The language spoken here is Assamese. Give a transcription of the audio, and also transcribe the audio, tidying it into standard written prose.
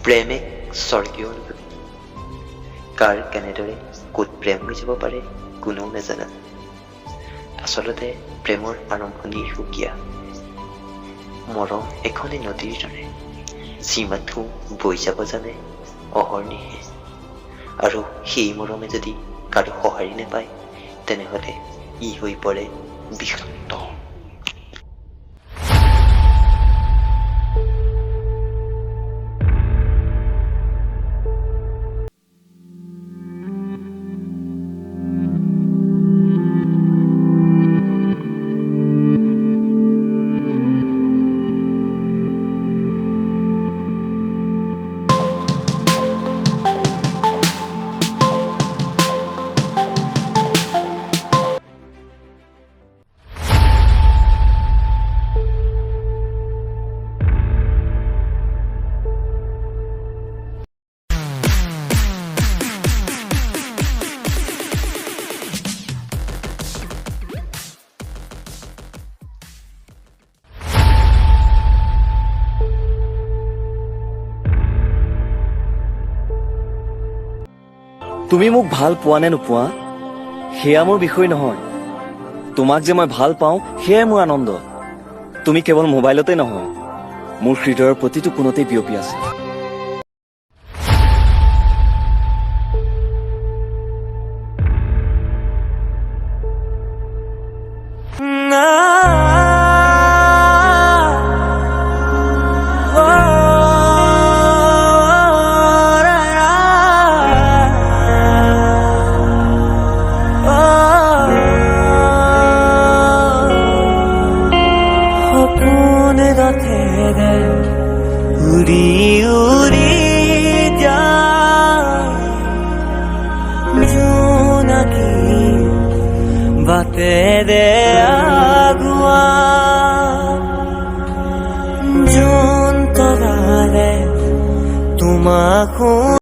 প্ৰেম এক স্বৰ্গীয় অনুভূতি। কাৰ কেনেদৰে ক'ত প্ৰেম হৈ যাব পাৰে কোনেও নাজানে। আচলতে প্ৰেমৰ আৰম্ভণি সুকীয়া। মৰম এখনি নদীৰ দৰে, যি মাথো বৈ যাব জানে অহৰ্নিশে। আৰু সেই মৰমে যদি কাৰো সঁহাৰি নাপায়, তেনেহলে ই হৈ পৰে বিষাক্ত। তুমি মোক ভাল পোৱা নে নোপোৱা সেয়া মোৰ বিষয় নহয়। তোমাক যে মই ভাল পাওঁ সেয়াই মোৰ আনন্দ। তুমি কেৱল মোবাইলতে নহয়, মোৰ হৃদয়ৰ প্ৰতিটো কোণতেই বিয়পি আছে। উৰি উৰি যায় জোনাকী বাটেৰে আগুৱা জোন তৰাৰে তোমাক